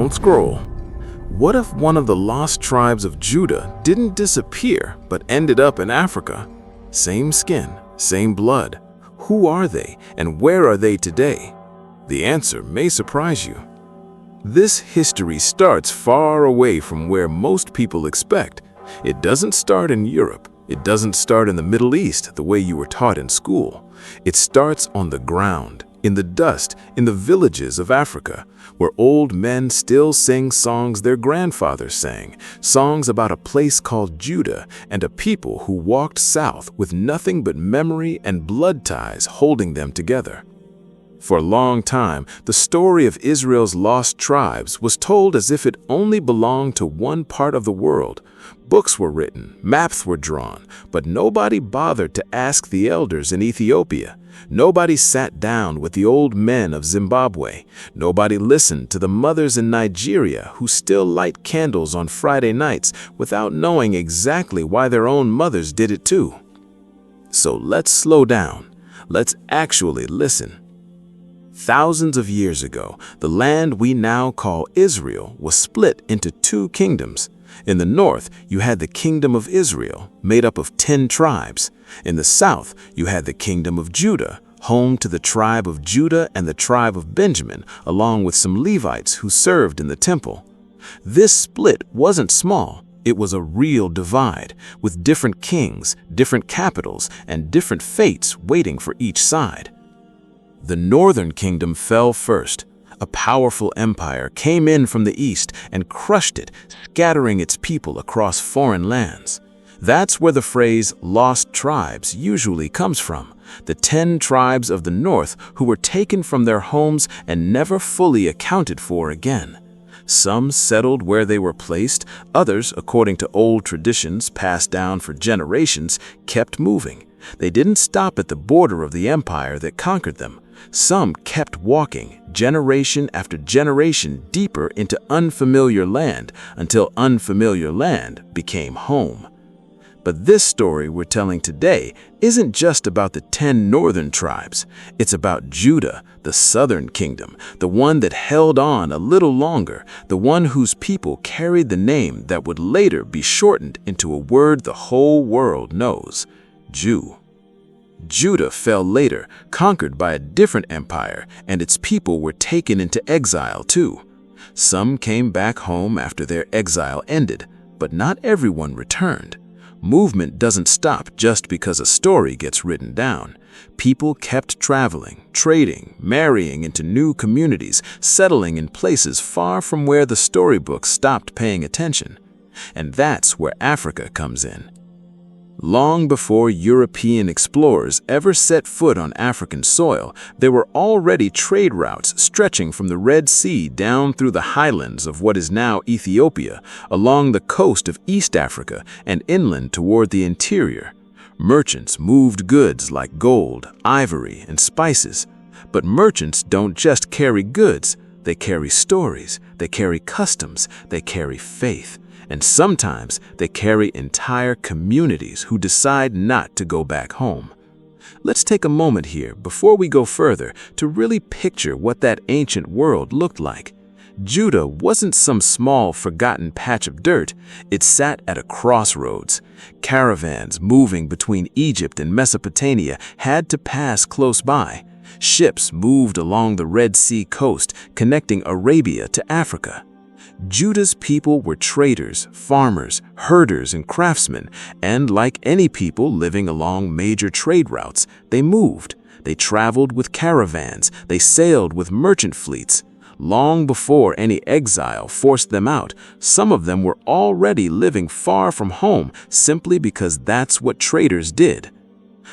Don't scroll. What if one of the lost tribes of Judah didn't disappear but ended up in Africa? Same skin, same blood. Who are they and where are they today? The answer may surprise you. This history starts far away from where most people expect. It doesn't start in Europe. It doesn't start in the Middle East the way you were taught in school. It starts on the ground, in the dust, in the villages of Africa, where old men still sing songs their grandfathers sang, songs about a place called Judah and a people who walked south with nothing but memory and blood ties holding them together. For a long time, the story of Israel's lost tribes was told as if it only belonged to one part of the world. Books were written, maps were drawn, but nobody bothered to ask the elders in Ethiopia. Nobody sat down with the old men of Zimbabwe. Nobody listened to the mothers in Nigeria who still light candles on Friday nights without knowing exactly why their own mothers did it too. So let's slow down. Let's actually listen. Thousands of years ago, the land we now call Israel was split into two kingdoms. In the north, you had the Kingdom of Israel, made up of 10 tribes. In the south, you had the Kingdom of Judah, home to the tribe of Judah and the tribe of Benjamin, along with some Levites who served in the temple. This split wasn't small. It was a real divide, with different kings, different capitals, and different fates waiting for each side. The northern kingdom fell first. A powerful empire came in from the east and crushed it, scattering its people across foreign lands. That's where the phrase "lost tribes" usually comes from. The 10 tribes of the north who were taken from their homes and never fully accounted for again. Some settled where they were placed, others, according to old traditions passed down for generations, kept moving. They didn't stop at the border of the empire that conquered them. Some kept walking, generation after generation, deeper into unfamiliar land until unfamiliar land became home. But this story we're telling today isn't just about the 10 northern tribes. It's about Judah, the southern kingdom, the one that held on a little longer, the one whose people carried the name that would later be shortened into a word the whole world knows: Jew. Judah fell later, conquered by a different empire, and its people were taken into exile too. Some came back home after their exile ended, but not everyone returned. Movement doesn't stop just because a story gets written down. People kept traveling, trading, marrying into new communities, settling in places far from where the storybooks stopped paying attention. And that's where Africa comes in. Long before European explorers ever set foot on African soil, there were already trade routes stretching from the Red Sea down through the highlands of what is now Ethiopia, along the coast of East Africa and inland toward the interior. Merchants moved goods like gold, ivory, and spices. But merchants don't just carry goods, they carry stories, they carry customs, they carry faith. And sometimes they carry entire communities who decide not to go back home. Let's take a moment here before we go further to really picture what that ancient world looked like. Judah wasn't some small, forgotten patch of dirt. It sat at a crossroads. Caravans moving between Egypt and Mesopotamia had to pass close by. Ships moved along the Red Sea coast, connecting Arabia to Africa. Judah's people were traders, farmers, herders, and craftsmen, and like any people living along major trade routes, they moved. They traveled with caravans, they sailed with merchant fleets. Long before any exile forced them out, some of them were already living far from home simply because that's what traders did.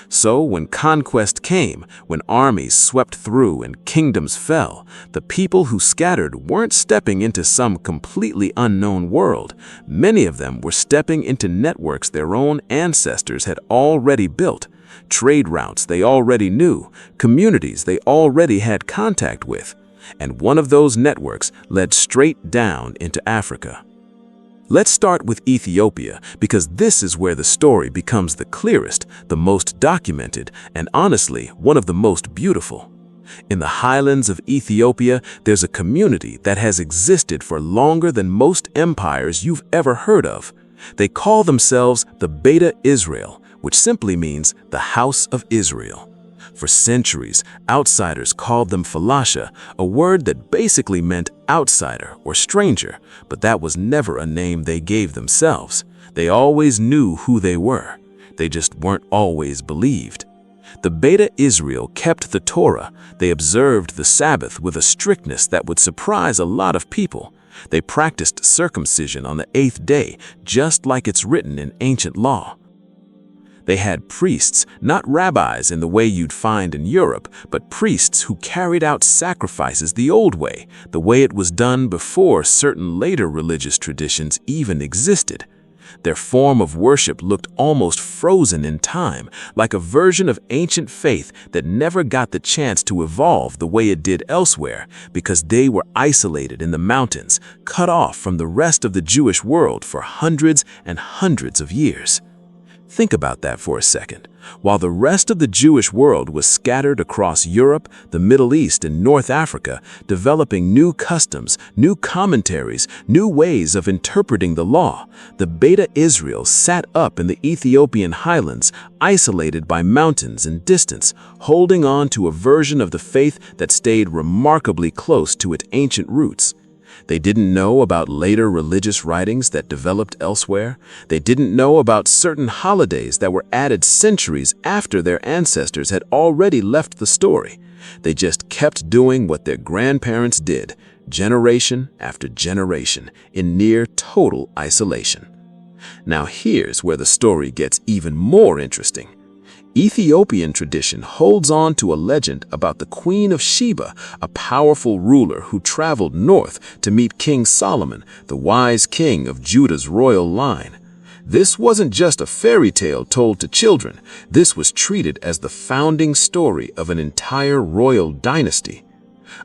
So when conquest came, when armies swept through and kingdoms fell, the people who scattered weren't stepping into some completely unknown world. Many of them were stepping into networks their own ancestors had already built, trade routes they already knew, communities they already had contact with. And one of those networks led straight down into Africa. Let's start with Ethiopia, because this is where the story becomes the clearest, the most documented, and honestly, one of the most beautiful. In the highlands of Ethiopia, there's a community that has existed for longer than most empires you've ever heard of. They call themselves the Beta Israel, which simply means the House of Israel. For centuries, outsiders called them Falasha, a word that basically meant outsider or stranger, but that was never a name they gave themselves. They always knew who they were. They just weren't always believed. The Beta Israel kept the Torah. They observed the Sabbath with a strictness that would surprise a lot of people. They practiced circumcision on the 8th day, just like it's written in ancient law. They had priests, not rabbis in the way you'd find in Europe, but priests who carried out sacrifices the old way, the way it was done before certain later religious traditions even existed. Their form of worship looked almost frozen in time, like a version of ancient faith that never got the chance to evolve the way it did elsewhere, because they were isolated in the mountains, cut off from the rest of the Jewish world for hundreds and hundreds of years. Think about that for a second. While the rest of the Jewish world was scattered across Europe, the Middle East, and North Africa, developing new customs, new commentaries, new ways of interpreting the law, the Beta Israel sat up in the Ethiopian highlands, isolated by mountains and distance, holding on to a version of the faith that stayed remarkably close to its ancient roots. They didn't know about later religious writings that developed elsewhere. They didn't know about certain holidays that were added centuries after their ancestors had already left the story. They just kept doing what their grandparents did, generation after generation, in near total isolation. Now here's where the story gets even more interesting. Ethiopian tradition holds on to a legend about the Queen of Sheba, a powerful ruler who traveled north to meet King Solomon, the wise king of Judah's royal line. This wasn't just a fairy tale told to children. This was treated as the founding story of an entire royal dynasty.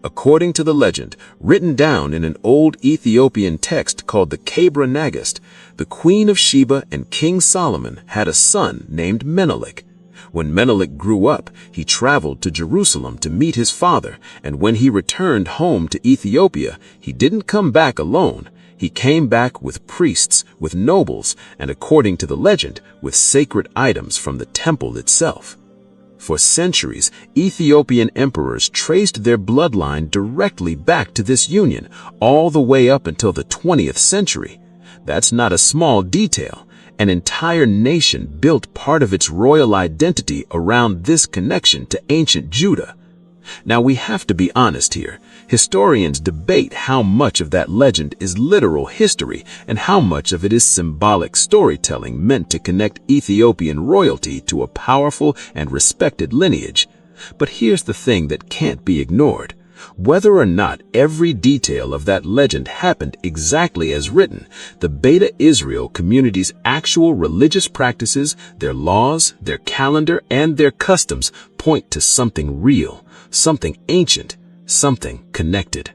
According to the legend, written down in an old Ethiopian text called the Kabra Nagast, the Queen of Sheba and King Solomon had a son named Menelik. When Menelik grew up, he traveled to Jerusalem to meet his father, and when he returned home to Ethiopia, he didn't come back alone. He came back with priests, with nobles, and according to the legend, with sacred items from the temple itself. For centuries, Ethiopian emperors traced their bloodline directly back to this union, all the way up until the 20th century. That's not a small detail. An entire nation built part of its royal identity around this connection to ancient Judah. Now we have to be honest here. Historians debate how much of that legend is literal history and how much of it is symbolic storytelling meant to connect Ethiopian royalty to a powerful and respected lineage. But here's the thing that can't be ignored. Whether or not every detail of that legend happened exactly as written, the Beta Israel community's actual religious practices, their laws, their calendar, and their customs point to something real, something ancient, something connected.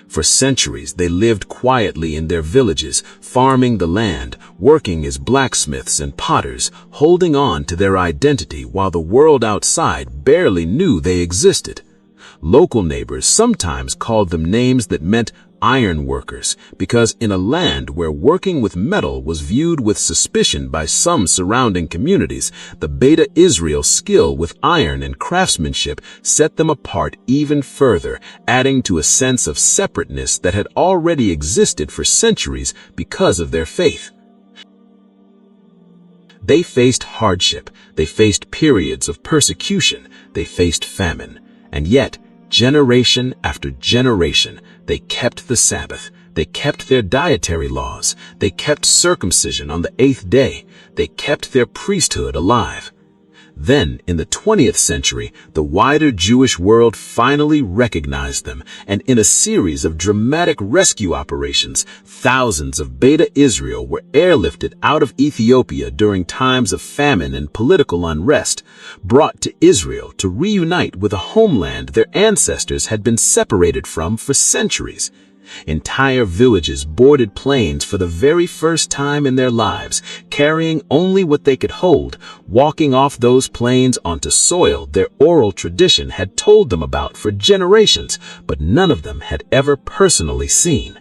For centuries, they lived quietly in their villages, farming the land, working as blacksmiths and potters, holding on to their identity while the world outside barely knew they existed. Local neighbors sometimes called them names that meant iron workers, because in a land where working with metal was viewed with suspicion by some surrounding communities, the Beta Israel's skill with iron and craftsmanship set them apart even further, adding to a sense of separateness that had already existed for centuries because of their faith. They faced hardship, they faced periods of persecution, they faced famine, and yet, generation after generation, they kept the Sabbath, they kept their dietary laws, they kept circumcision on the 8th day, they kept their priesthood alive. Then, in the 20th century, the wider Jewish world finally recognized them, and in a series of dramatic rescue operations, thousands of Beta Israel were airlifted out of Ethiopia during times of famine and political unrest, brought to Israel to reunite with a homeland their ancestors had been separated from for centuries. Entire villages boarded planes for the very first time in their lives, carrying only what they could hold, walking off those planes onto soil their oral tradition had told them about for generations, but none of them had ever personally seen.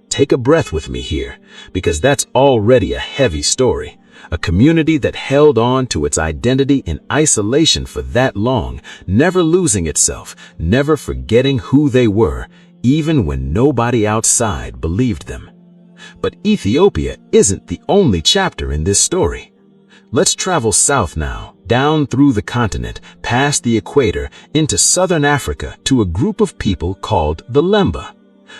Take a breath with me here, because that's already a heavy story. A community that held on to its identity in isolation for that long, never losing itself, never forgetting who they were, even when nobody outside believed them. But Ethiopia isn't the only chapter in this story. Let's travel south now, down through the continent, past the equator, into southern Africa to a group of people called the Lemba.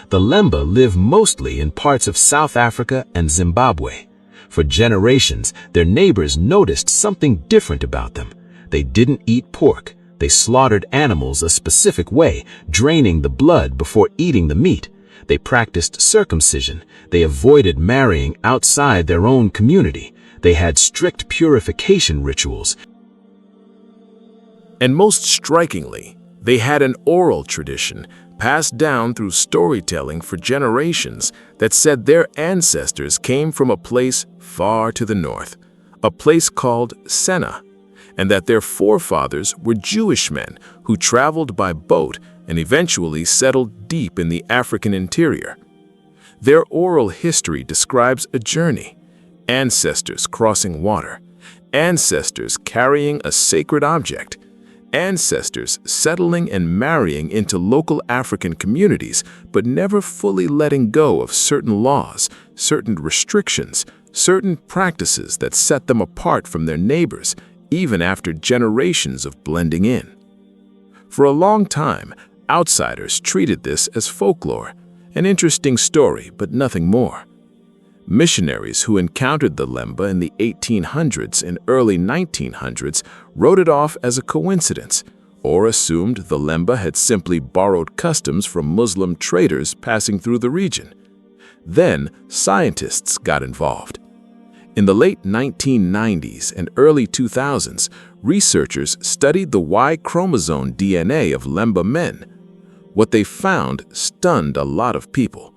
The Lemba live mostly in parts of South Africa and Zimbabwe. For generations, their neighbors noticed something different about them. They didn't eat pork. They slaughtered animals a specific way, draining the blood before eating the meat. They practiced circumcision. They avoided marrying outside their own community. They had strict purification rituals. And most strikingly, they had an oral tradition passed down through storytelling for generations that said their ancestors came from a place far to the north, a place called Senna, and that their forefathers were Jewish men who traveled by boat and eventually settled deep in the African interior. Their oral history describes a journey, ancestors crossing water, ancestors carrying a sacred object, ancestors settling and marrying into local African communities, but never fully letting go of certain laws, certain restrictions, certain practices that set them apart from their neighbors, even after generations of blending in. For a long time, outsiders treated this as folklore, an interesting story, but nothing more. Missionaries who encountered the Lemba in the 1800s and early 1900s wrote it off as a coincidence, or assumed the Lemba had simply borrowed customs from Muslim traders passing through the region. Then, scientists got involved. In the late 1990s and early 2000s, researchers studied the Y chromosome DNA of Lemba men. What they found stunned a lot of people.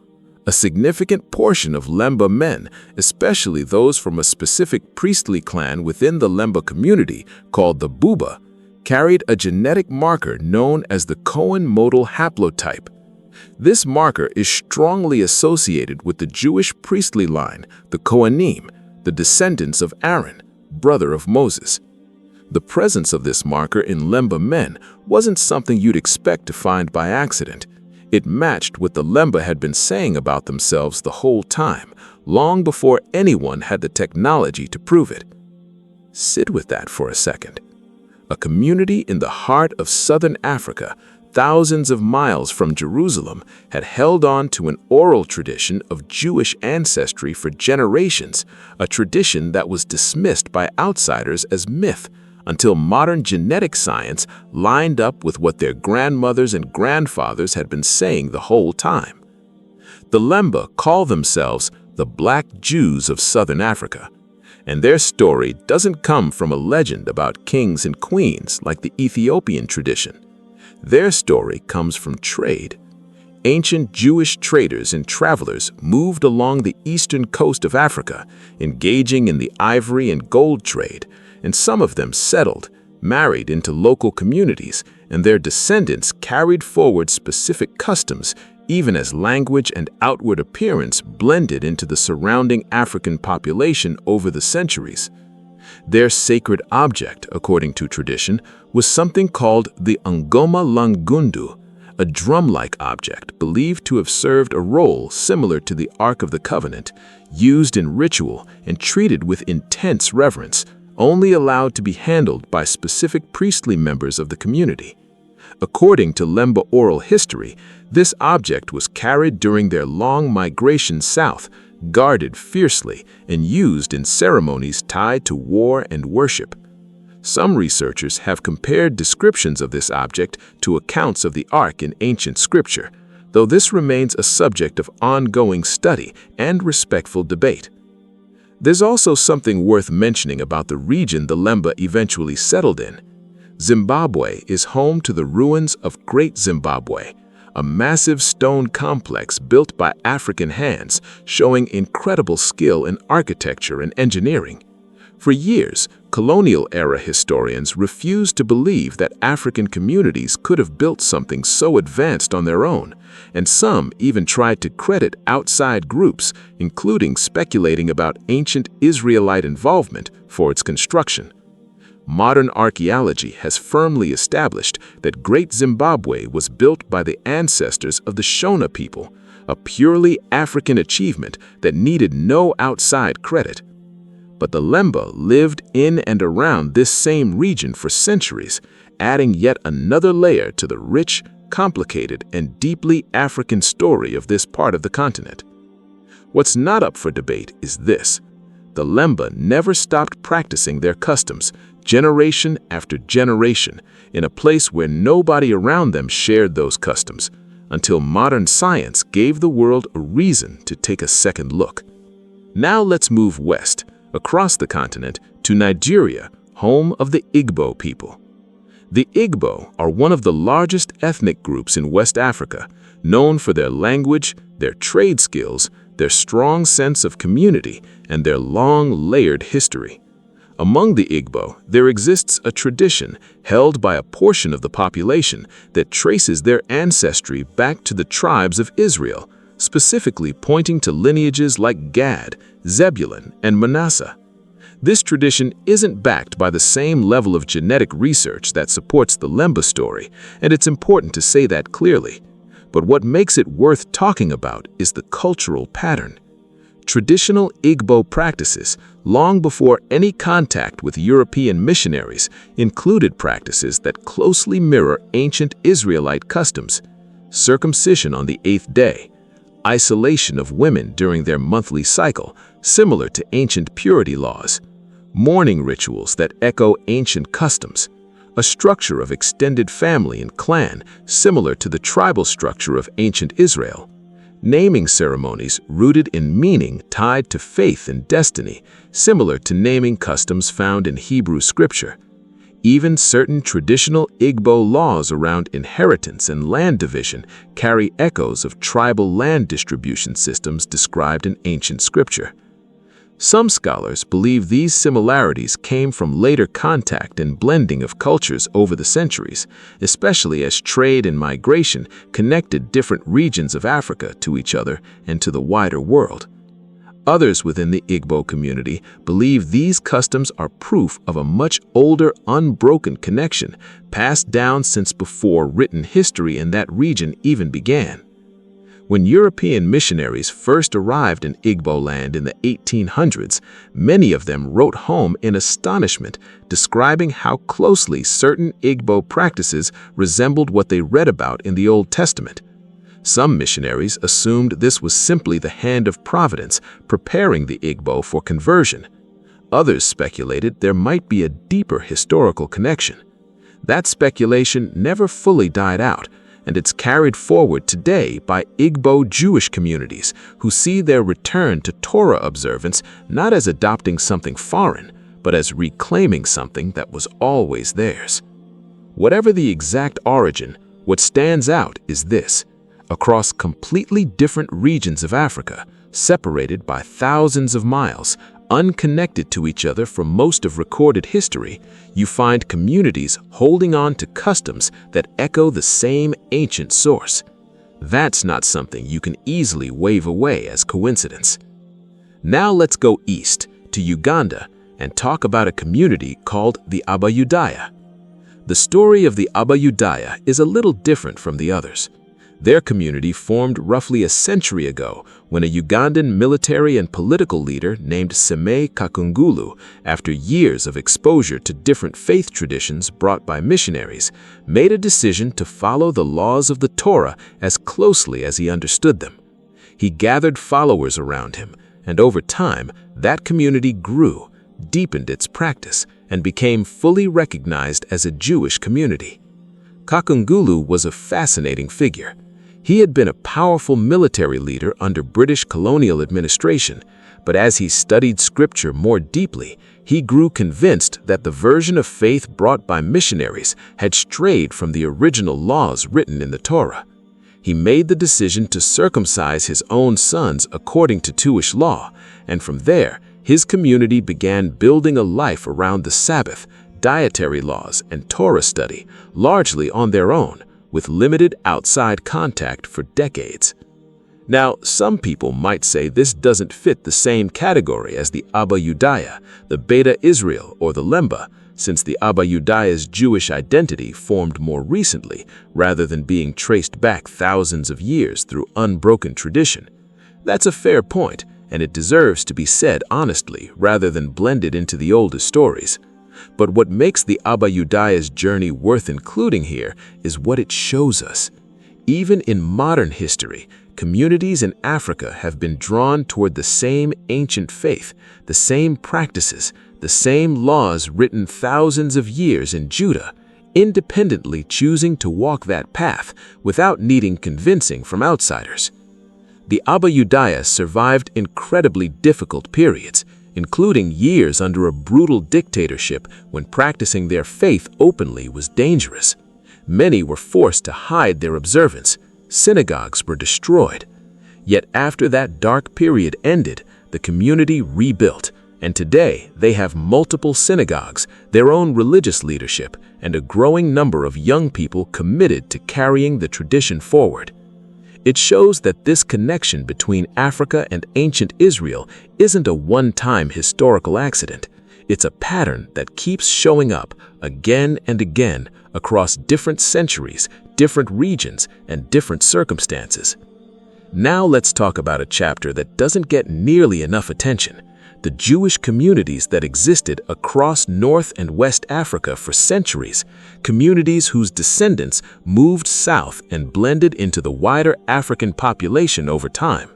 A significant portion of Lemba men, especially those from a specific priestly clan within the Lemba community called the Buba, carried a genetic marker known as the Cohen modal haplotype. This marker is strongly associated with the Jewish priestly line, the Kohanim, the descendants of Aaron, brother of Moses. The presence of this marker in Lemba men wasn't something you'd expect to find by accident. It matched what the Lemba had been saying about themselves the whole time, long before anyone had the technology to prove it. Sit with that for a second. A community in the heart of southern Africa, thousands of miles from Jerusalem, had held on to an oral tradition of Jewish ancestry for generations, a tradition that was dismissed by outsiders as myth, until modern genetic science lined up with what their grandmothers and grandfathers had been saying the whole time. The Lemba call themselves the Black Jews of Southern Africa, and their story doesn't come from a legend about kings and queens like the Ethiopian tradition. Their story comes from trade. Ancient Jewish traders and travelers moved along the eastern coast of Africa, engaging in the ivory and gold trade, and some of them settled, married into local communities, and their descendants carried forward specific customs, even as language and outward appearance blended into the surrounding African population over the centuries. Their sacred object, according to tradition, was something called the Ngoma Langundu, a drum-like object believed to have served a role similar to the Ark of the Covenant, used in ritual and treated with intense reverence, only allowed to be handled by specific priestly members of the community. According to Lemba oral history, this object was carried during their long migration south, guarded fiercely, and used in ceremonies tied to war and worship. Some researchers have compared descriptions of this object to accounts of the Ark in ancient scripture, though this remains a subject of ongoing study and respectful debate. There's also something worth mentioning about the region the Lemba eventually settled in. Zimbabwe is home to the ruins of Great Zimbabwe, a massive stone complex built by African hands, showing incredible skill in architecture and engineering. For years, colonial-era historians refused to believe that African communities could have built something so advanced on their own, and some even tried to credit outside groups, including speculating about ancient Israelite involvement, for its construction. Modern archaeology has firmly established that Great Zimbabwe was built by the ancestors of the Shona people, a purely African achievement that needed no outside credit. But the Lemba lived in and around this same region for centuries, adding yet another layer to the rich, complicated, and deeply African story of this part of the continent. What's not up for debate is this: the Lemba never stopped practicing their customs, generation after generation, in a place where nobody around them shared those customs, until modern science gave the world a reason to take a second look. Now let's move west, across the continent, to Nigeria, home of the Igbo people. The Igbo are one of the largest ethnic groups in West Africa, known for their language, their trade skills, their strong sense of community, and their long, layered history. Among the Igbo, there exists a tradition held by a portion of the population that traces their ancestry back to the tribes of Israel, specifically pointing to lineages like Gad, Zebulun, and Manasseh. This tradition isn't backed by the same level of genetic research that supports the Lemba story, and it's important to say that clearly. But what makes it worth talking about is the cultural pattern. Traditional Igbo practices, long before any contact with European missionaries, included practices that closely mirror ancient Israelite customs: circumcision on the 8th day, isolation of women during their monthly cycle, similar to ancient purity laws, mourning rituals that echo ancient customs, a structure of extended family and clan similar to the tribal structure of ancient Israel, naming ceremonies rooted in meaning tied to faith and destiny, similar to naming customs found in Hebrew scripture. Even certain traditional Igbo laws around inheritance and land division carry echoes of tribal land distribution systems described in ancient scripture. Some scholars believe these similarities came from later contact and blending of cultures over the centuries, especially as trade and migration connected different regions of Africa to each other and to the wider world. Others within the Igbo community believe these customs are proof of a much older, unbroken connection passed down since before written history in that region even began. When European missionaries first arrived in Igbo land in the 1800s, many of them wrote home in astonishment, describing how closely certain Igbo practices resembled what they read about in the Old Testament. Some missionaries assumed this was simply the hand of Providence preparing the Igbo for conversion. Others speculated there might be a deeper historical connection. That speculation never fully died out, and it's carried forward today by Igbo Jewish communities who see their return to Torah observance not as adopting something foreign, but as reclaiming something that was always theirs. Whatever the exact origin, what stands out is this: across completely different regions of Africa, separated by thousands of miles, unconnected to each other for most of recorded history, you find communities holding on to customs that echo the same ancient source. That's not something you can easily wave away as coincidence. Now let's go east to Uganda and talk about a community called the Abayudaya. The story of the Abayudaya is a little different from the others. Their community formed roughly a century ago when a Ugandan military and political leader named Seme Kakungulu, after years of exposure to different faith traditions brought by missionaries, made a decision to follow the laws of the Torah as closely as he understood them. He gathered followers around him, and over time, that community grew, deepened its practice, and became fully recognized as a Jewish community. Kakungulu was a fascinating figure. He had been a powerful military leader under British colonial administration, but as he studied scripture more deeply, he grew convinced that the version of faith brought by missionaries had strayed from the original laws written in the Torah. He made the decision to circumcise his own sons according to Jewish law, and from there, his community began building a life around the Sabbath, dietary laws, and Torah study, largely on their own, with limited outside contact for decades. Now, some people might say this doesn't fit the same category as the Abba Yudaya, the Beta Israel, or the Lemba, since the Abba Yudaya's Jewish identity formed more recently rather than being traced back thousands of years through unbroken tradition. That's a fair point, and it deserves to be said honestly rather than blended into the oldest stories. But what makes the Abba Yudaya's journey worth including here is what it shows us. Even in modern history, communities in Africa have been drawn toward the same ancient faith, the same practices, the same laws written thousands of years in Judah, independently choosing to walk that path without needing convincing from outsiders. The Abba Yudaya survived incredibly difficult periods, including years under a brutal dictatorship when practicing their faith openly was dangerous. Many were forced to hide their observance. Synagogues were destroyed. Yet after that dark period ended, the community rebuilt, and today they have multiple synagogues, their own religious leadership, and a growing number of young people committed to carrying the tradition forward. It shows that this connection between Africa and ancient Israel isn't a one-time historical accident. It's a pattern that keeps showing up again and again across different centuries, different regions, and different circumstances. Now let's talk about a chapter that doesn't get nearly enough attention: the Jewish communities that existed across North and West Africa for centuries, communities whose descendants moved south and blended into the wider African population over time.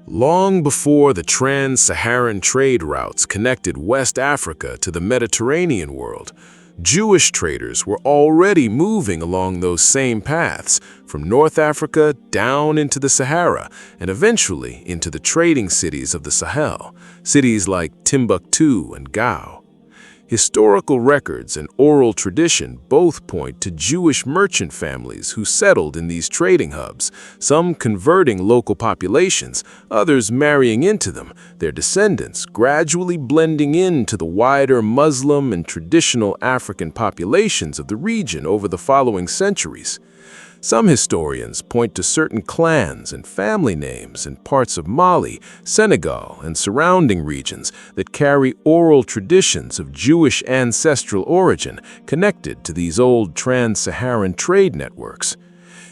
Long before the trans-Saharan trade routes connected West Africa to the Mediterranean world, Jewish traders were already moving along those same paths, from North Africa down into the Sahara and eventually into the trading cities of the Sahel, cities like Timbuktu and Gao. Historical records and oral tradition both point to Jewish merchant families who settled in these trading hubs, some converting local populations, others marrying into them, their descendants gradually blending into the wider Muslim and traditional African populations of the region over the following centuries. Some historians point to certain clans and family names in parts of Mali, Senegal, and surrounding regions that carry oral traditions of Jewish ancestral origin connected to these old trans-Saharan trade networks.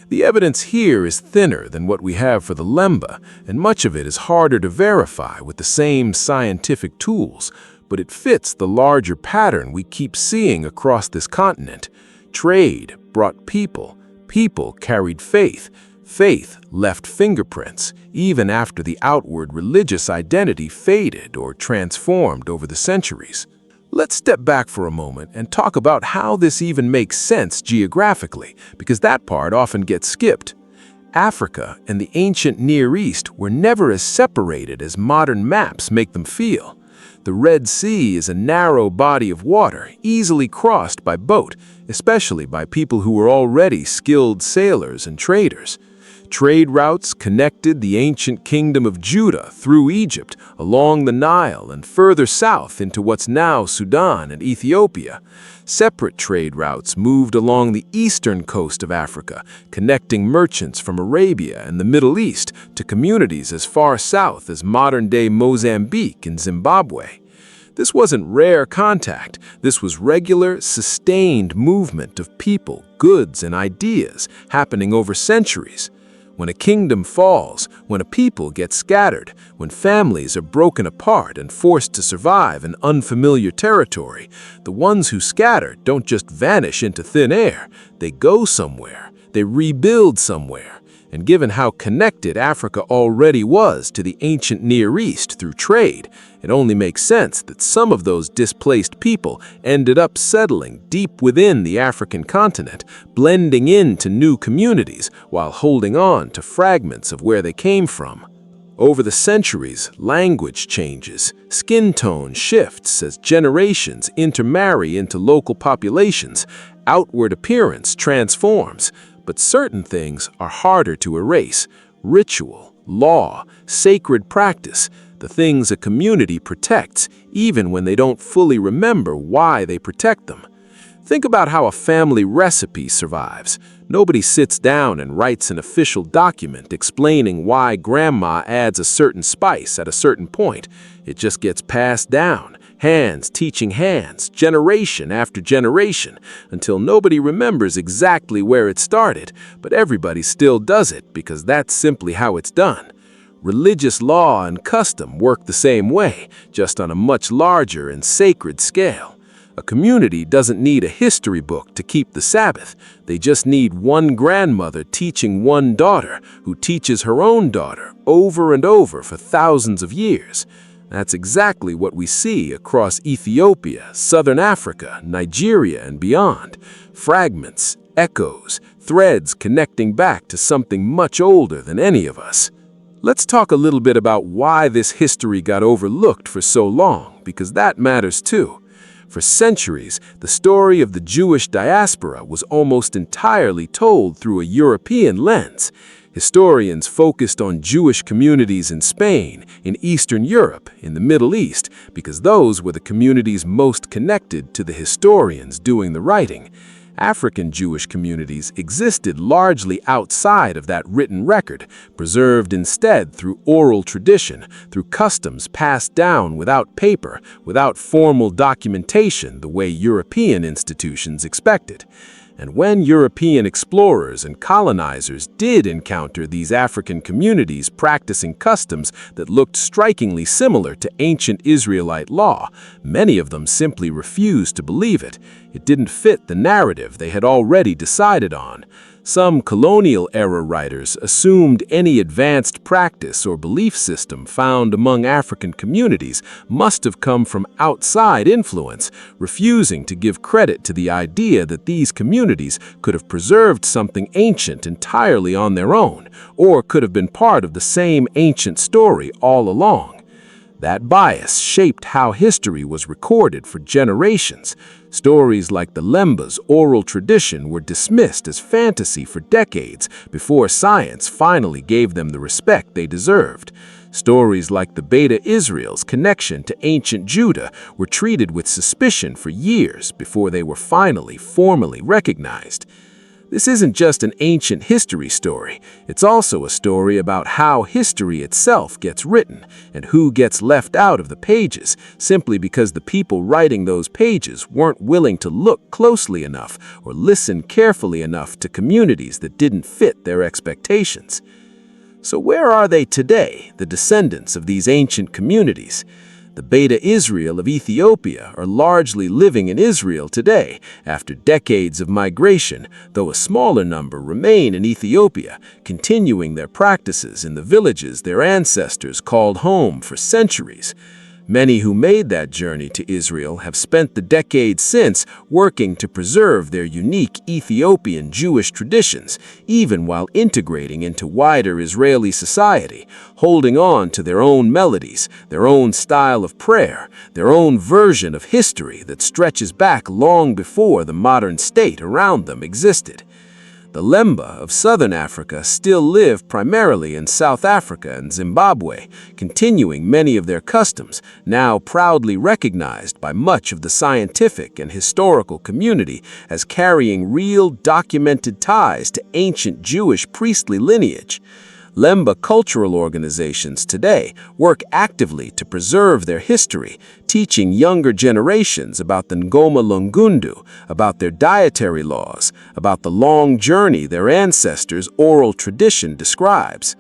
The evidence here is thinner than what we have for the Lemba, and much of it is harder to verify with the same scientific tools, but it fits the larger pattern we keep seeing across this continent. Trade brought people. People carried faith. Faith left fingerprints, even after the outward religious identity faded or transformed over the centuries. Let's step back for a moment and talk about how this even makes sense geographically, because that part often gets skipped. Africa and the ancient Near East were never as separated as modern maps make them feel. The Red Sea is a narrow body of water, easily crossed by boat, especially by people who were already skilled sailors and traders. Trade routes connected the ancient kingdom of Judah through Egypt, along the Nile, and further south into what's now Sudan and Ethiopia. Separate trade routes moved along the eastern coast of Africa, connecting merchants from Arabia and the Middle East to communities as far south as modern-day Mozambique and Zimbabwe. This wasn't rare contact. This was regular, sustained movement of people, goods, and ideas happening over centuries. When a kingdom falls, when a people get scattered, when families are broken apart and forced to survive in unfamiliar territory, the ones who scatter don't just vanish into thin air. They go somewhere. They rebuild somewhere. And given how connected Africa already was to the ancient Near East through trade, it only makes sense that some of those displaced people ended up settling deep within the African continent, blending into new communities while holding on to fragments of where they came from. Over the centuries, language changes, skin tone shifts as generations intermarry into local populations, outward appearance transforms, but certain things are harder to erase. Ritual, law, sacred practice, the things a community protects, even when they don't fully remember why they protect them. Think about how a family recipe survives. Nobody sits down and writes an official document explaining why grandma adds a certain spice at a certain point. It just gets passed down, hands teaching hands, generation after generation, until nobody remembers exactly where it started, but everybody still does it because that's simply how it's done. Religious law and custom work the same way, just on a much larger and sacred scale. A community doesn't need a history book to keep the Sabbath. They just need one grandmother teaching one daughter who teaches her own daughter over and over for thousands of years. That's exactly what we see across Ethiopia, Southern Africa, Nigeria, and beyond. Fragments, echoes, threads connecting back to something much older than any of us. Let's talk a little bit about why this history got overlooked for so long, because that matters too. For centuries, the story of the Jewish diaspora was almost entirely told through a European lens. Historians focused on Jewish communities in Spain, in Eastern Europe, in the Middle East, because those were the communities most connected to the historians doing the writing. African Jewish communities existed largely outside of that written record, preserved instead through oral tradition, through customs passed down without paper, without formal documentation the way European institutions expected. And when European explorers and colonizers did encounter these African communities practicing customs that looked strikingly similar to ancient Israelite law, many of them simply refused to believe it. It didn't fit the narrative they had already decided on. Some colonial-era writers assumed any advanced practice or belief system found among African communities must have come from outside influence, refusing to give credit to the idea that these communities could have preserved something ancient entirely on their own, or could have been part of the same ancient story all along. That bias shaped how history was recorded for generations. Stories like the Lemba's oral tradition were dismissed as fantasy for decades before science finally gave them the respect they deserved. Stories like the Beta Israel's connection to ancient Judah were treated with suspicion for years before they were finally formally recognized. This isn't just an ancient history story, it's also a story about how history itself gets written and who gets left out of the pages simply because the people writing those pages weren't willing to look closely enough or listen carefully enough to communities that didn't fit their expectations. So where are they today, the descendants of these ancient communities? The Beta Israel of Ethiopia are largely living in Israel today after decades of migration, though a smaller number remain in Ethiopia, continuing their practices in the villages their ancestors called home for centuries. Many who made that journey to Israel have spent the decades since working to preserve their unique Ethiopian Jewish traditions, even while integrating into wider Israeli society, holding on to their own melodies, their own style of prayer, their own version of history that stretches back long before the modern state around them existed. The Lemba of southern Africa still live primarily in South Africa and Zimbabwe, continuing many of their customs, now proudly recognized by much of the scientific and historical community as carrying real documented ties to ancient Jewish priestly lineage. Lemba cultural organizations today work actively to preserve their history, teaching younger generations about the Ngoma Lungundu, about their dietary laws, about the long journey their ancestors' oral tradition describes.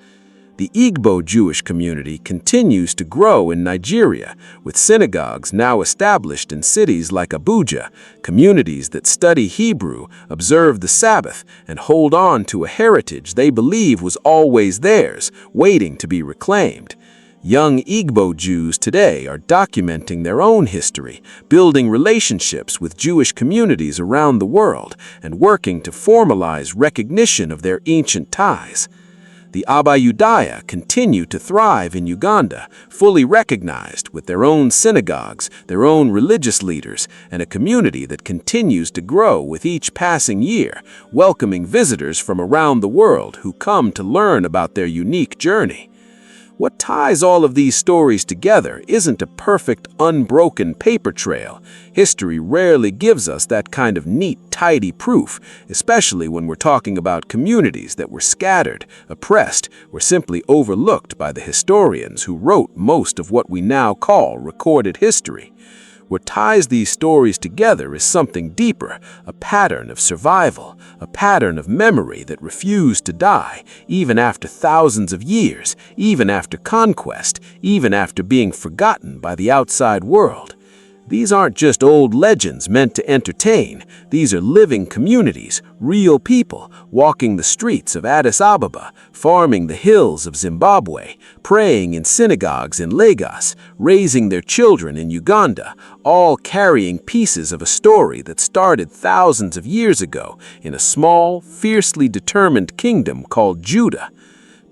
The Igbo Jewish community continues to grow in Nigeria, with synagogues now established in cities like Abuja, communities that study Hebrew, observe the Sabbath, and hold on to a heritage they believe was always theirs, waiting to be reclaimed. Young Igbo Jews today are documenting their own history, building relationships with Jewish communities around the world, and working to formalize recognition of their ancient ties. The Abayudaya continue to thrive in Uganda, fully recognized with their own synagogues, their own religious leaders, and a community that continues to grow with each passing year, welcoming visitors from around the world who come to learn about their unique journey. What ties all of these stories together isn't a perfect, unbroken paper trail. History rarely gives us that kind of neat, tidy proof, especially when we're talking about communities that were scattered, oppressed, or simply overlooked by the historians who wrote most of what we now call recorded history. What ties these stories together is something deeper, a pattern of survival, a pattern of memory that refused to die, even after thousands of years, even after conquest, even after being forgotten by the outside world. These aren't just old legends meant to entertain. These are living communities, real people, walking the streets of Addis Ababa, farming the hills of Zimbabwe, praying in synagogues in Lagos, raising their children in Uganda, all carrying pieces of a story that started thousands of years ago in a small, fiercely determined kingdom called Judah.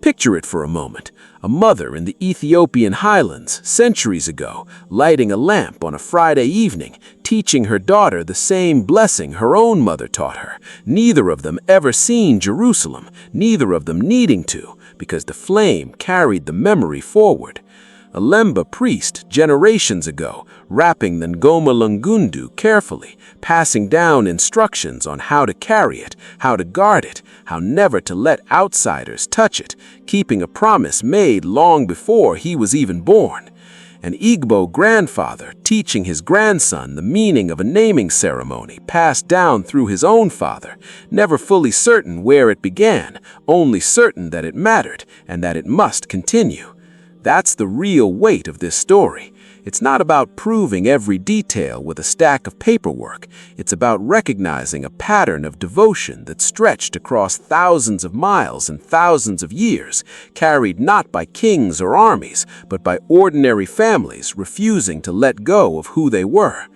Picture it for a moment. A mother in the Ethiopian highlands, centuries ago, lighting a lamp on a Friday evening, teaching her daughter the same blessing her own mother taught her. Neither of them ever seen Jerusalem, neither of them needing to, because the flame carried the memory forward. A Lemba priest, generations ago, wrapping the Ngoma Lungundu carefully, passing down instructions on how to carry it, how to guard it, how never to let outsiders touch it, keeping a promise made long before he was even born. An Igbo grandfather teaching his grandson the meaning of a naming ceremony passed down through his own father, never fully certain where it began, only certain that it mattered and that it must continue. That's the real weight of this story. It's not about proving every detail with a stack of paperwork. It's about recognizing a pattern of devotion that stretched across thousands of miles and thousands of years, carried not by kings or armies, but by ordinary families refusing to let go of who they were.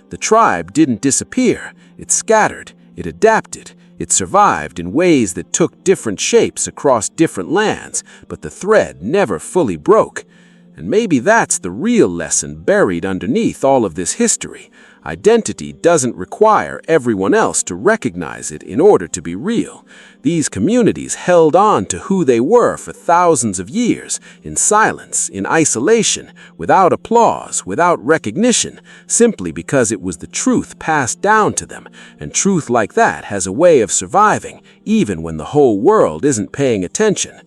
The tribe didn't disappear. It scattered. It adapted. It survived in ways that took different shapes across different lands, but the thread never fully broke. And maybe that's the real lesson buried underneath all of this history. Identity doesn't require everyone else to recognize it in order to be real. These communities held on to who they were for thousands of years, in silence, in isolation, without applause, without recognition, simply because it was the truth passed down to them. And truth like that has a way of surviving, even when the whole world isn't paying attention.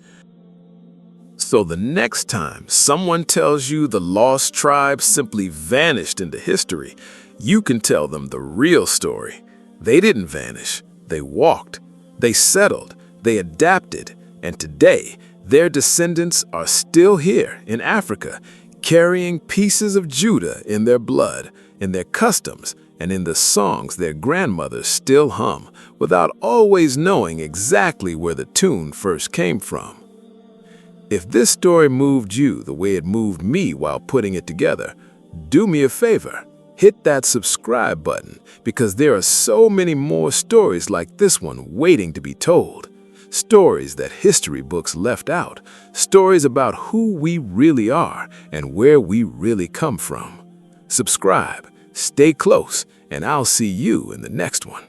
So the next time someone tells you the lost tribe simply vanished into history, you can tell them the real story. They didn't vanish. They walked. They settled. They adapted. And today, their descendants are still here in Africa, carrying pieces of Judah in their blood, in their customs, and in the songs their grandmothers still hum, without always knowing exactly where the tune first came from. If this story moved you the way it moved me while putting it together, do me a favor. Hit that subscribe button, because there are so many more stories like this one waiting to be told. Stories that history books left out. Stories about who we really are and where we really come from. Subscribe, stay close, and I'll see you in the next one.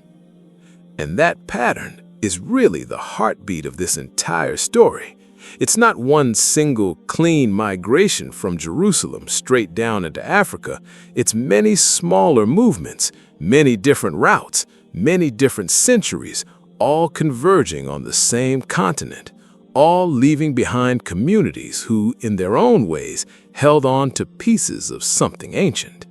And that pattern is really the heartbeat of this entire story. It's not one single clean migration from Jerusalem straight down into Africa. It's many smaller movements, many different routes, many different centuries, all converging on the same continent, all leaving behind communities who, in their own ways, held on to pieces of something ancient.